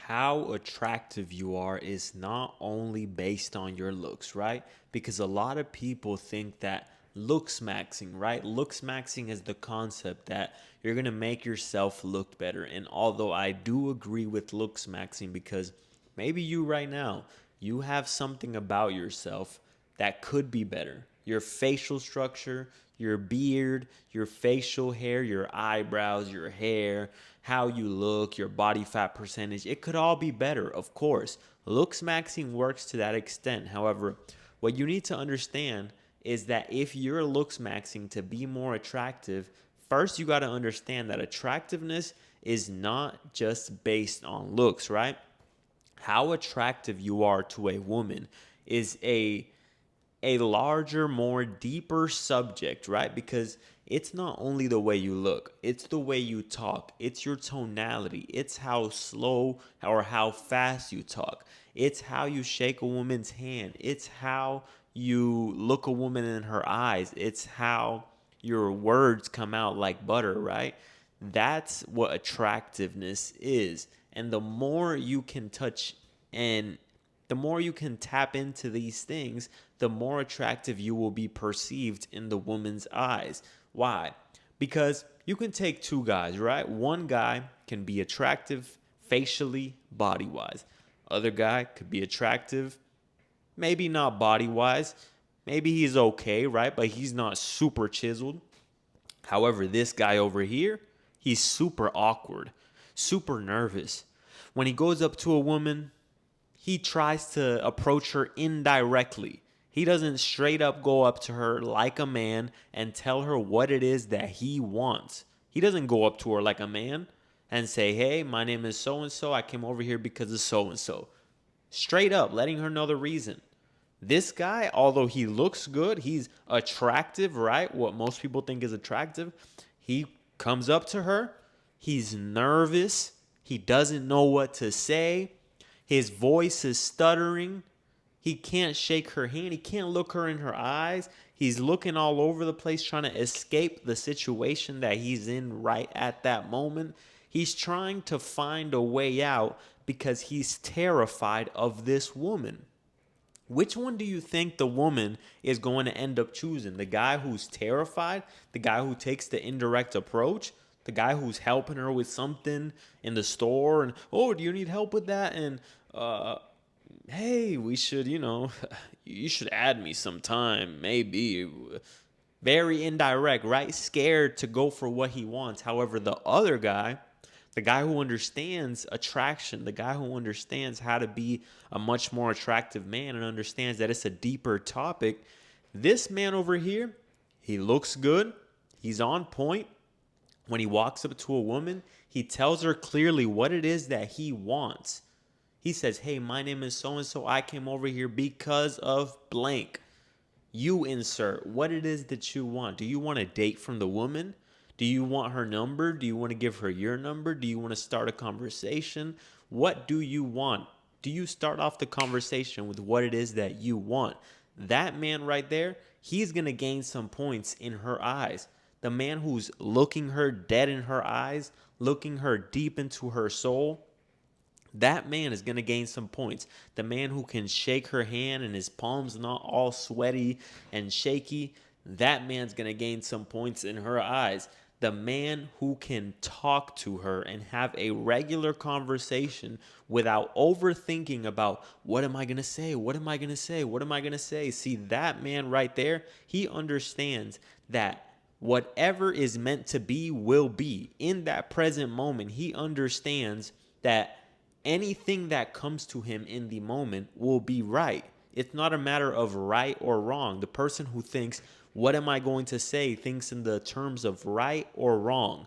how attractive you are is not only based on your looks, right? Because a lot of people think that looks maxing, right? Looks maxing is the concept that you're going to make yourself look better. And although I do agree with looks maxing because maybe you right now, you have something about yourself that could be better. Your facial structure, your beard, your facial hair, your eyebrows, your hair, how you look, your body fat percentage, it could all be better, of course. Looks maxing works to that extent. However, what you need to understand is that if you're looks maxing to be more attractive, first you got to understand that attractiveness is not just based on looks, right? How attractive you are to a woman is a larger, more deeper subject, right? Because it's not only the way you look, it's the way you talk, it's your tonality, it's how slow or how fast you talk, it's how you shake a woman's hand, it's how you look a woman in her eyes, it's how your words come out like butter, right? That's what attractiveness is. And the more you can touch and the more you can tap into these things, the more attractive you will be perceived in the woman's eyes. Why? Because you can take two guys, right? One guy can be attractive facially, body wise. Other guy could be attractive, maybe not body wise. Maybe he's okay, right? But he's not super chiseled. However, this guy over here, he's super awkward, super nervous. When he goes up to a woman, he tries to approach her indirectly. He doesn't straight up go up to her like a man and tell her what it is that he wants. He doesn't go up to her like a man and say, "Hey, my name is so and so. I came over here because of so and so." Straight up, letting her know the reason. This guy, although he looks good, he's attractive, right? What most people think is attractive. He comes up to her. He's nervous. He doesn't know what to say. His voice is stuttering. He can't shake her hand. He can't look her in her eyes. He's looking all over the place trying to escape the situation that he's in right at that moment. He's trying to find a way out because he's terrified of this woman. Which one do you think the woman is going to end up choosing? The guy who's terrified? The guy who takes the indirect approach? The guy who's helping her with something in the store and, oh, do you need help with that? And, uh, hey, we should, you should add me sometime, maybe. Very indirect, right? Scared to go for what he wants. However, the other guy, the guy who understands attraction, the guy who understands how to be a much more attractive man and understands that it's a deeper topic, this man over here, he looks good. He's on point. When he walks up to a woman, he tells her clearly what it is that he wants. He says, "Hey, my name is so and so. I came over here because of blank." You insert what it is that you want. Do you want a date from the woman? Do you want her number? Do you want to give her your number? Do you want to start a conversation? What do you want? Do you start off the conversation with what it is that you want? That man right there, he's going to gain some points in her eyes. The man who's looking her dead in her eyes, looking her deep into her soul, that man is going to gain some points. The man who can shake her hand and his palms not all sweaty and shaky, that man's going to gain some points in her eyes. The man who can talk to her and have a regular conversation without overthinking about what am I going to say? What am I going to say? What am I going to say? See, that man right there, he understands that whatever is meant to be will be. In that present moment, he understands that anything that comes to him in the moment will be right. It's not a matter of right or wrong. The person who thinks, what am I going to say, thinks in the terms of right or wrong.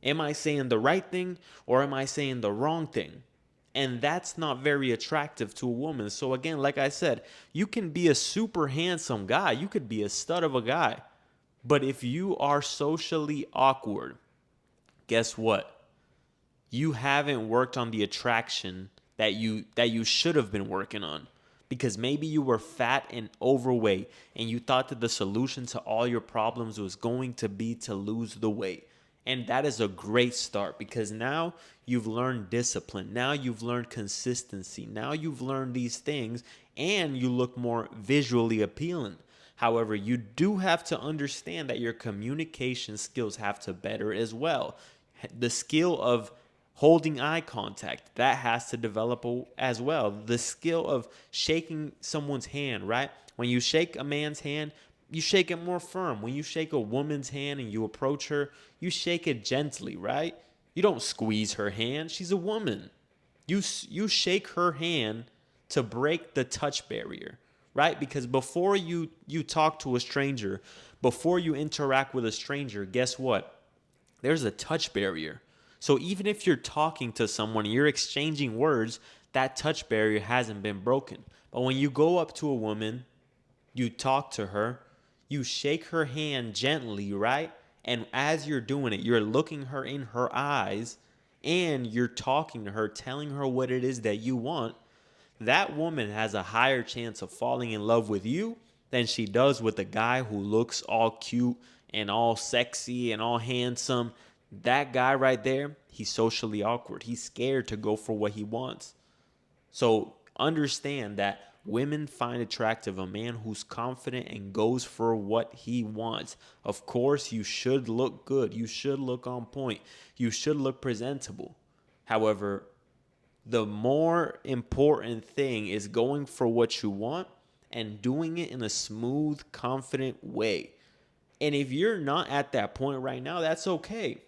Am I saying the right thing or am I saying the wrong thing? And that's not very attractive to a woman. So, again, like I said, you can be a super handsome guy, you could be a stud of a guy. But if you are socially awkward, guess what? You haven't worked on the attraction that you should have been working on, because maybe you were fat and overweight and you thought that the solution to all your problems was going to be to lose the weight, And that is a great start because now you've learned discipline. Now you've learned consistency. Now you've learned these things and you look more visually appealing. However, you do have to understand that your communication skills have to better as well. The skill of holding eye contact, that has to develop as well. The skill of shaking someone's hand, right? When you shake a man's hand, you shake it more firm. When you shake a woman's hand and you approach her, you shake it gently, right? You don't squeeze her hand. She's a woman. You shake her hand to break the touch barrier, right? Because before you talk to a stranger, before you interact with a stranger, guess what? There's a touch barrier. So even if you're talking to someone, you're exchanging words, that touch barrier hasn't been broken. But when you go up to a woman, you talk to her, you shake her hand gently, right? And as you're doing it, you're looking her in her eyes and you're talking to her, telling her what it is that you want. That woman has a higher chance of falling in love with you than she does with a guy who looks all cute and all sexy and all handsome. That guy right there, he's socially awkward. He's scared to go for what he wants. So understand that women find attractive a man who's confident and goes for what he wants. Of course, you should look good. You should look on point. You should look presentable. However, the more important thing is going for what you want and doing it in a smooth, confident way. And if you're not at that point right now, that's okay,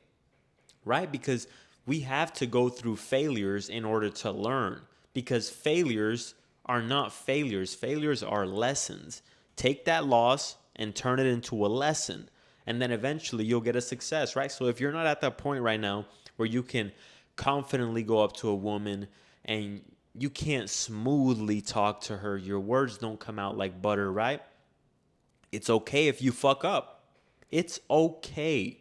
right? Because we have to go through failures in order to learn. Because failures are not failures, failures are lessons. Take that loss and turn it into a lesson. And then eventually you'll get a success, right? So if you're not at that point right now where you can confidently go up to a woman and you can't smoothly talk to her, your words don't come out like butter, right? It's okay if you fuck up. It's okay.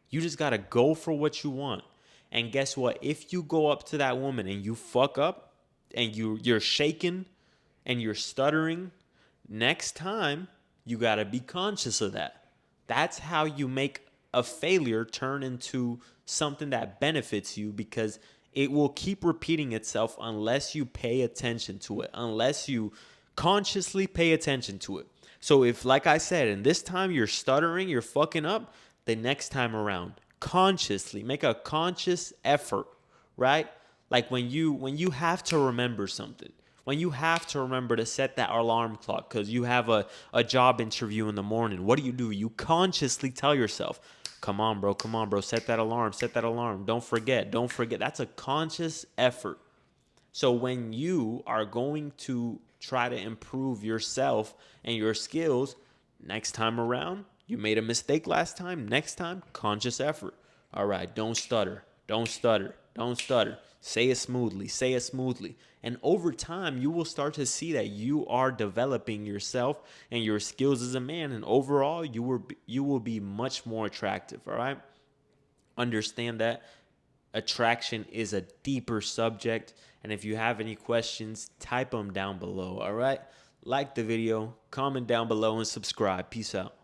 You just got to go for what you want. And guess what? If you go up to that woman and you fuck up and you're shaking and you're stuttering, next time you got to be conscious of that. That's how you make a failure turn into something that benefits you, because it will keep repeating itself unless you pay attention to it, unless you consciously pay attention to it. So if, like I said, and this time you're stuttering, you're fucking up, the next time around, consciously make a conscious effort, right? Like when you have to remember something, when you have to remember to set that alarm clock because you have a job interview in the morning, what do? You consciously tell yourself, come on, bro, set that alarm. Don't forget. That's a conscious effort. So when you are going to try to improve yourself and your skills, next time around, you made a mistake last time, next time, conscious effort. All right, don't stutter. Say it smoothly. And over time, you will start to see that you are developing yourself and your skills as a man. And overall, you will be much more attractive, all right? Understand that attraction is a deeper subject. And if you have any questions, type them down below, all right? Like the video, comment down below, and subscribe. Peace out.